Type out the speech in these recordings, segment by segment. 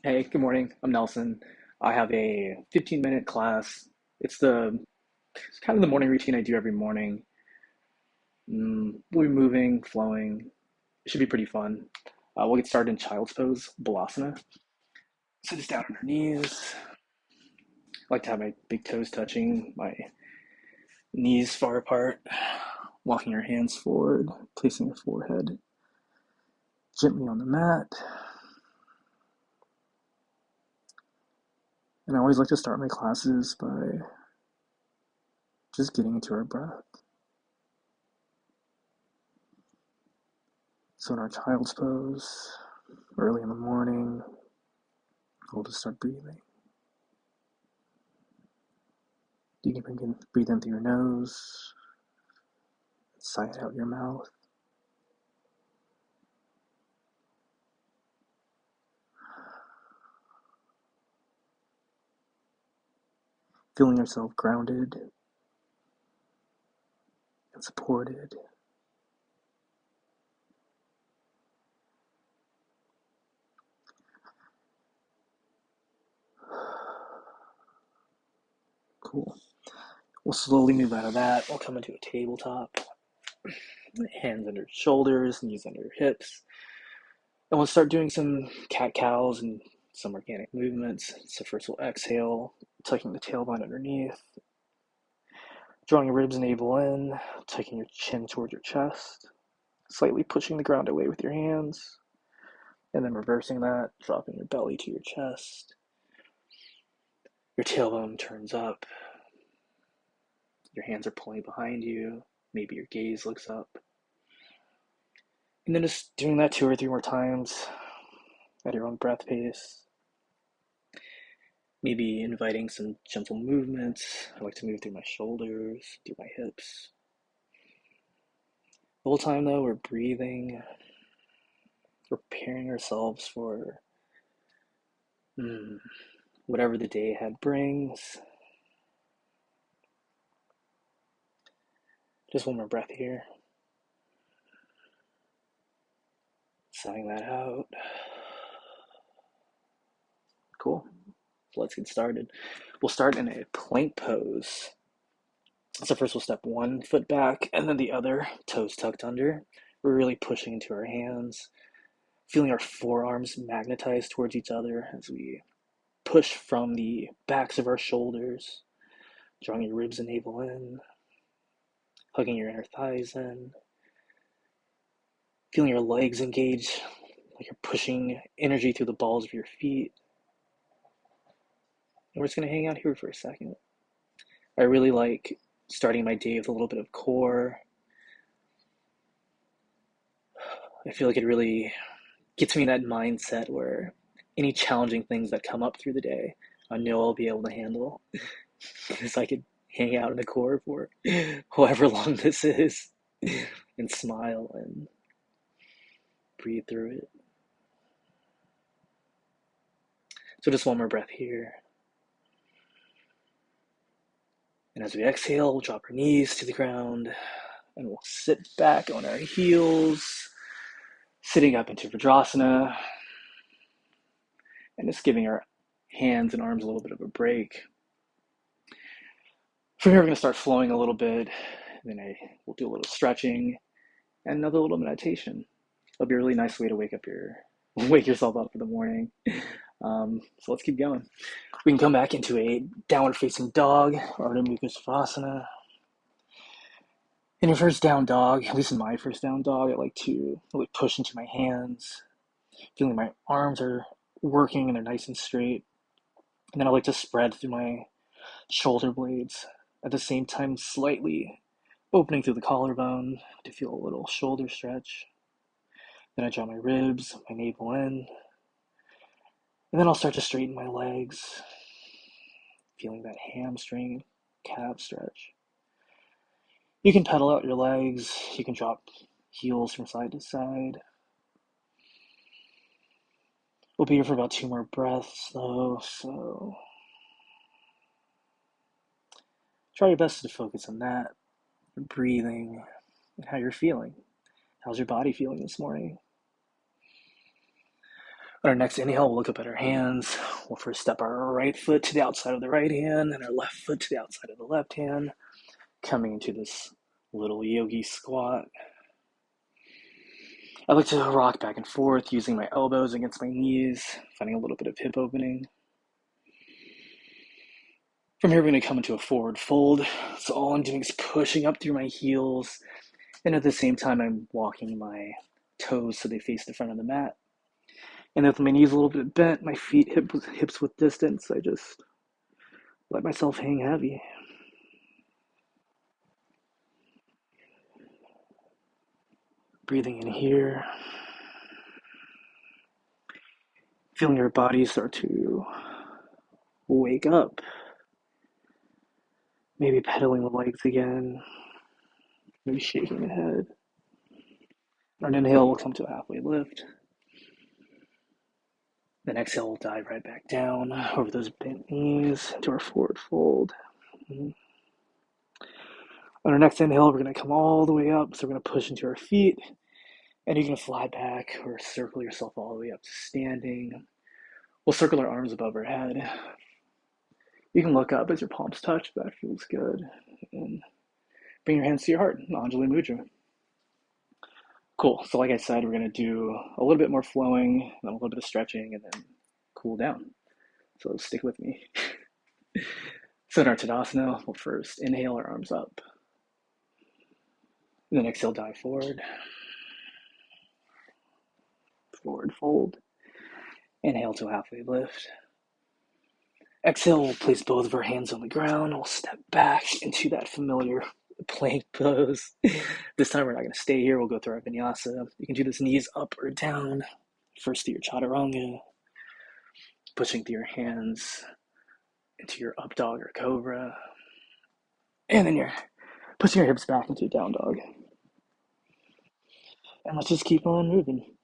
Hey, good morning. I'm Nelson. I have a 15-minute class. It's kind of the morning routine I do every morning. We'll be moving, flowing. It should be pretty fun. We'll get started in child's pose, balasana. Sit us down on our knees. I like to have my big toes touching, my knees far apart. Walking your hands forward, placing your forehead gently on the mat. And I always like to start my classes by just getting into our breath. So in our child's pose, early in the morning, we'll just start breathing. You can breathe in through your nose, sigh it out your mouth. Feeling yourself grounded and supported. Cool. We'll slowly move out of that. We'll come into a tabletop. Hands under shoulders, knees under hips. And we'll start doing some cat-cows and some organic movements. So first we'll exhale, tucking the tailbone underneath, drawing your ribs and navel in, tucking your chin towards your chest, slightly pushing the ground away with your hands, and then reversing that, dropping your belly to your chest. Your tailbone turns up. Your hands are pulling behind you. Maybe your gaze looks up. And then just doing that 2 or 3 more times at your own breath pace. Maybe inviting some gentle movements. I like to move through my shoulders, through my hips. The whole time, though, we're breathing, preparing ourselves for whatever the day ahead brings. Just one more breath here. Sighing that out. Cool. So let's get started. We'll start in a plank pose. So first we'll step one foot back and then the other, toes tucked under. We're really pushing into our hands, feeling our forearms magnetize towards each other as we push from the backs of our shoulders, drawing your ribs and navel in, hugging your inner thighs in, feeling your legs engage like you're pushing energy through the balls of your feet. And we're just going to hang out here for a second. I really like starting my day with a little bit of core. I feel like it really gets me in that mindset where any challenging things that come up through the day, I know I'll be able to handle because I could hang out in the core for however long this is and smile and breathe through it. So just one more breath here. And as we exhale, we'll drop our knees to the ground and we'll sit back on our heels, sitting up into Vajrasana, and just giving our hands and arms a little bit of a break. From here, we're going to start flowing a little bit. And then we'll do a little stretching and another little meditation. It'll be a really nice way to wake yourself up for the morning. So let's keep going. We can come back into a downward facing dog, or Ardha Mukha Svanasana. In your first down dog, at least in my first down dog, I like to really push into my hands, feeling my arms are working and they're nice and straight. And then I like to spread through my shoulder blades, at the same time slightly opening through the collarbone to feel a little shoulder stretch. Then I draw my ribs, my navel in, and then I'll start to straighten my legs, feeling that hamstring calf stretch. You can pedal out your legs, you can drop heels from side to side. We'll be here for about 2 more breaths though, so try your best to focus on that, your breathing, and how you're feeling. How's your body feeling this morning? On our next inhale, we'll look up at our hands. We'll first step our right foot to the outside of the right hand and our left foot to the outside of the left hand, coming into this little yogi squat. I like to rock back and forth using my elbows against my knees, finding a little bit of hip opening. From here, we're going to come into a forward fold. So all I'm doing is pushing up through my heels, and at the same time, I'm walking my toes so they face the front of the mat. And with my knees a little bit bent, my feet hips with distance, I just let myself hang heavy. Breathing in here, feeling your body start to wake up. Maybe pedaling the legs again, maybe shaking the head. On an inhale, we'll come to a halfway lift. Then exhale, we'll dive right back down over those bent knees into our forward fold. On our next inhale, we're going to come all the way up. So we're going to push into our feet, and you can fly back or circle yourself all the way up to standing. We'll circle our arms above our head. You can look up as your palms touch, that feels good. And bring your hands to your heart, Anjali Mudra. Cool, so like I said, we're gonna do a little bit more flowing, and a little bit of stretching, and then cool down. So stick with me. So in our Tadasana, we'll first inhale our arms up. And then exhale, dive forward. Forward fold. Inhale to a halfway lift. Exhale, we'll place both of our hands on the ground. We'll step back into that familiar plank pose. This time we're not going to stay here. We'll go through our vinyasa. You can do this knees up or down. First through your chaturanga. Pushing through your hands into your up dog or cobra. And then you're pushing your hips back into down dog. And let's just keep on moving.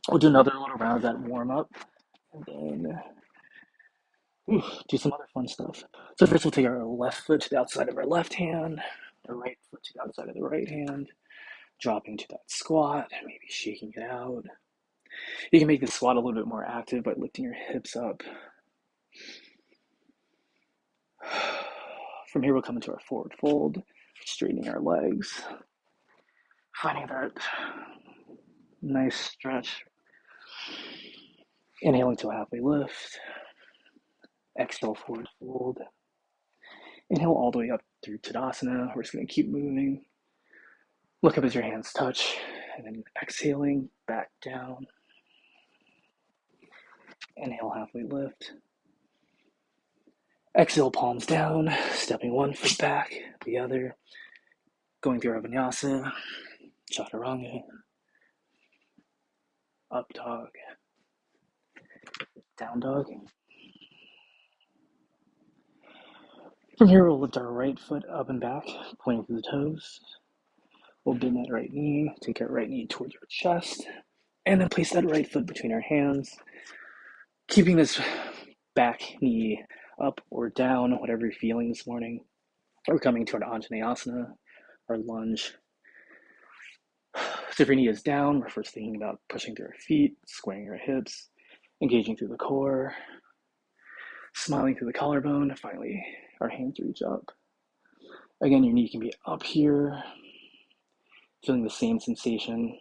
We'll do another little round of that warm up. And then do some other fun stuff. So first we'll take our left foot to the outside of our left hand, our right foot to the outside of the right hand, dropping to that squat, maybe shaking it out. You can make the squat a little bit more active by lifting your hips up. From here we'll come into our forward fold, straightening our legs, finding that nice stretch. Inhaling to a halfway lift. Exhale, forward fold. Inhale all the way up through Tadasana. We're just going to keep moving. Look up as your hands touch, and then exhaling back down. Inhale, halfway lift. Exhale, palms down, stepping one foot back, the other. Going through our vinyasa, chaturanga, up dog, down dog. From here, we'll lift our right foot up and back, pointing to the toes. We'll bend that right knee, take our right knee towards our chest, and then place that right foot between our hands, keeping this back knee up or down, whatever you're feeling this morning. We're coming to our Anjaneyasana, our lunge. So if your knee is down, we're first thinking about pushing through our feet, squaring our hips, engaging through the core, smiling through the collarbone. Finally, our hands reach up. Again, your knee can be up here, feeling the same sensation,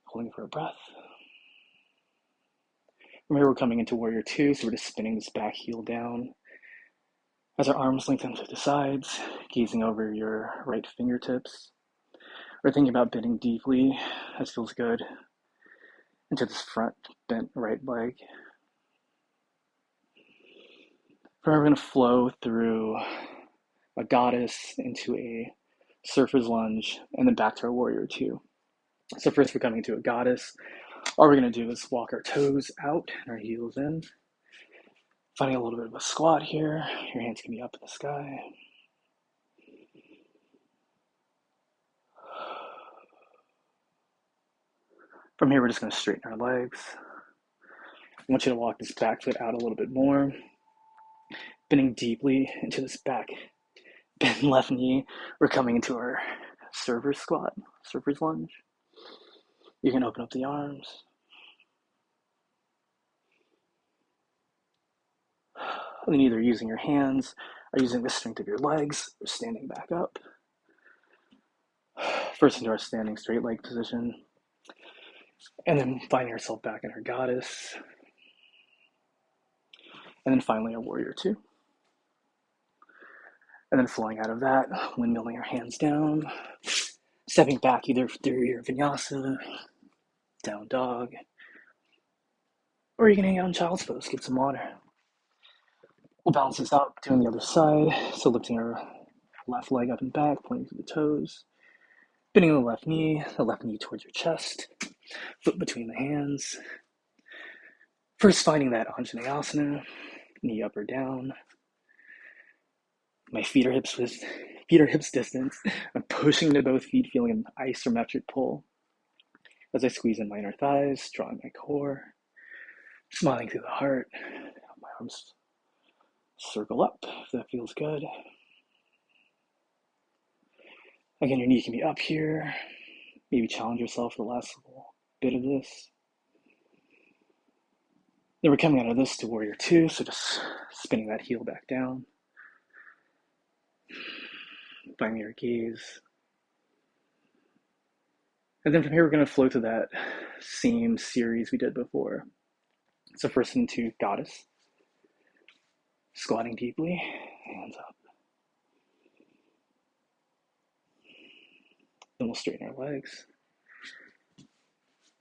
holding for a breath. From here, we're coming into Warrior Two, so we're just spinning this back heel down. As our arms lengthen to the sides, gazing over your right fingertips. We're thinking about bending deeply, as feels good, into this front bent right leg. From here, we're going to flow through a goddess into a surfer's lunge, and then back to our Warrior Two. So first we're coming to a goddess. All we're going to do is walk our toes out and our heels in. Finding a little bit of a squat here. Your hands can be up in the sky. From here, we're just going to straighten our legs. I want you to walk this back foot out a little bit more. Bending deeply into this back bend left knee. We're coming into our surfer's squat, surfer's lunge. You can open up the arms. And then either using your hands or using the strength of your legs or standing back up. First into our standing straight leg position. And then finding yourself back in our goddess. And then finally our warrior two. And then flowing out of that, windmilling your hands down, stepping back either through your vinyasa, down dog, or you can hang out in child's pose, get some water. We'll balance this out, doing the other side. So lifting our left leg up and back, pointing to the toes, bending the left knee towards your chest, foot between the hands. First finding that Anjaneyasana, knee up or down. My feet are hips distance. I'm pushing to both feet, feeling an isometric pull. As I squeeze in my inner thighs, drawing my core, smiling through the heart. My arms circle up if that feels good. Again, your knee can be up here. Maybe challenge yourself for the last little bit of this. Then we're coming out of this to warrior two, so just spinning that heel back down. Finding your gaze. And then from here, we're going to flow to that same series we did before. So first into goddess. Squatting deeply, hands up. Then we'll straighten our legs.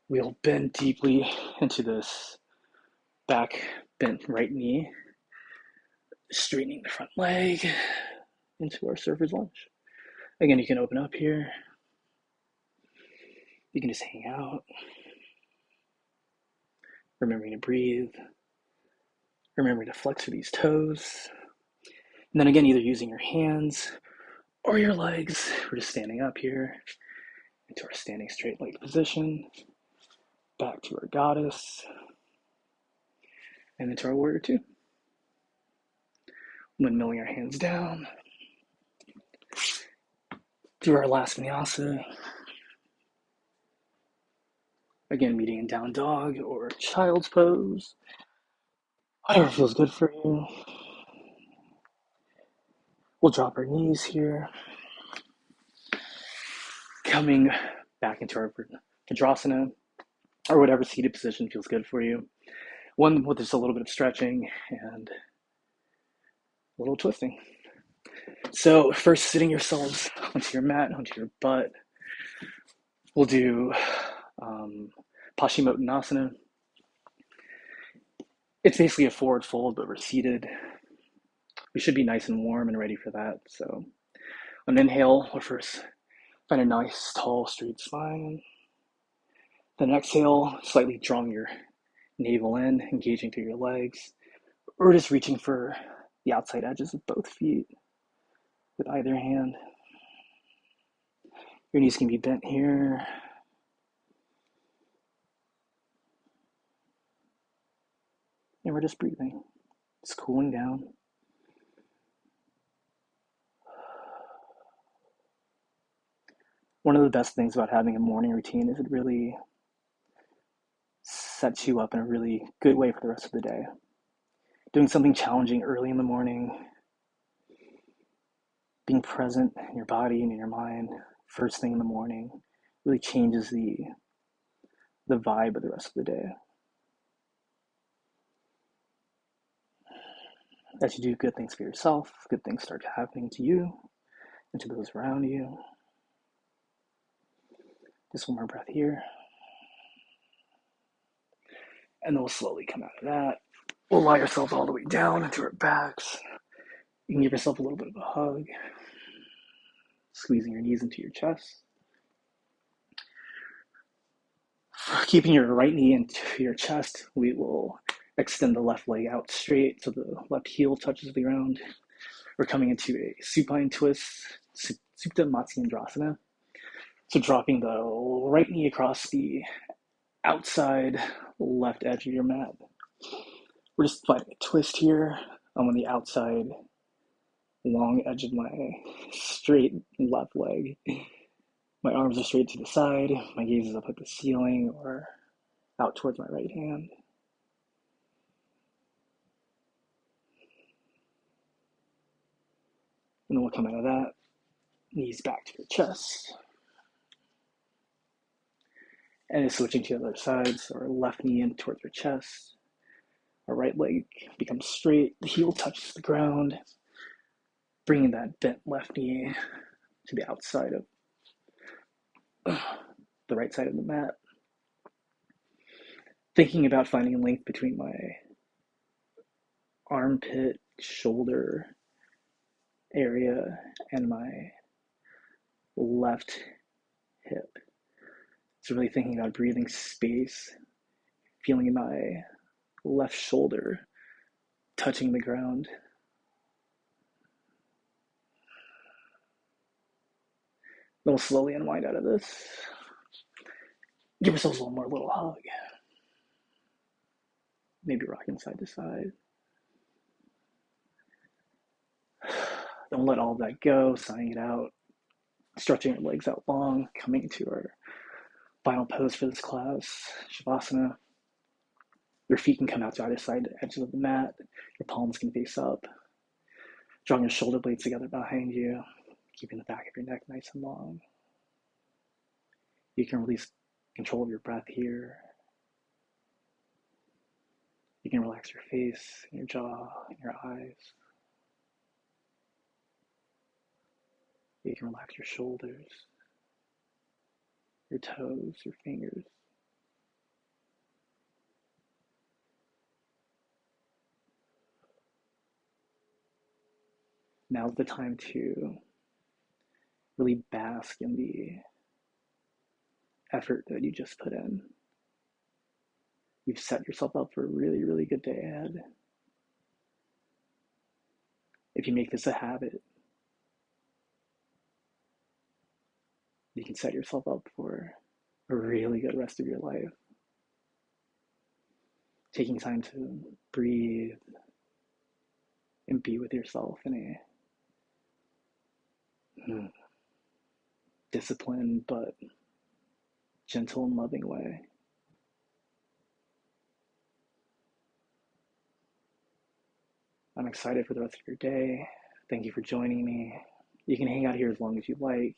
We'll bend deeply into this back bent right knee. Straightening the front leg into our surfer's lunge. Again, you can open up here. You can just hang out. Remembering to breathe. Remembering to flex through these toes. And then again, either using your hands or your legs. We're just standing up here into our standing straight leg position. Back to our goddess. And into our warrior two. Windmilling our hands down. Through our last vinyasa. Again, meeting in down dog or child's pose. Whatever feels good for you. We'll drop our knees here. Coming back into our Vajrasana, or whatever seated position feels good for you. One with just a little bit of stretching and a little twisting. So first, sitting yourselves onto your mat, onto your butt. We'll do Paschimottanasana. It's basically a forward fold, but we're seated. We should be nice and warm and ready for that. So on inhale, we'll first find a nice, tall, straight spine. Then exhale, slightly drawing your navel in, engaging through your legs, or just reaching for the outside edges of both feet with either hand. Your knees can be bent here. And we're just breathing, just cooling down. One of the best things about having a morning routine is it really sets you up in a really good way for the rest of the day. Doing something challenging early in the morning, being present in your body and in your mind first thing in the morning really changes the vibe of the rest of the day. As you do good things for yourself, good things start happening to you and to those around you. Just one more breath here. And then we'll slowly come out of that. We'll lie ourselves all the way down into our backs. You can give yourself a little bit of a hug. Squeezing your knees into your chest. Keeping your right knee into your chest, we will extend the left leg out straight so the left heel touches the ground. We're coming into a supine twist, Supta Matsyendrasana. So dropping the right knee across the outside left edge of your mat. We're just finding a twist here. I'm on the outside long edge of my straight left leg. My arms are straight to the side. My gaze is up at the ceiling or out towards my right hand. And then we'll come out of that, knees back to your chest. And it's switching to the other side, so our left knee in towards your chest. Our right leg becomes straight, the heel touches the ground, bringing that bent left knee to the outside of the right side of the mat. Thinking about finding length between my armpit, shoulder area, and my left hip. So really thinking about breathing space, feeling my left shoulder touching the ground. Then we'll slowly unwind out of this. Give ourselves one more little hug. Maybe rocking side to side. Then we'll let all of that go, sighing it out, stretching our legs out long, coming to our final pose for this class, Shavasana. Your feet can come out to either side edges of the mat. Your palms can face up. Drawing your shoulder blades together behind you, keeping the back of your neck nice and long. You can release control of your breath here. You can relax your face, your jaw, and your eyes. You can relax your shoulders, your toes, your fingers. Now's the time to really bask in the effort that you just put in. You've set yourself up for a really, really good day ahead. If you make this a habit, you can set yourself up for a really good rest of your life. Taking time to breathe and be with yourself in a disciplined but gentle and loving way. I'm excited for the rest of your day. Thank you for joining me. You can hang out here as long as you like.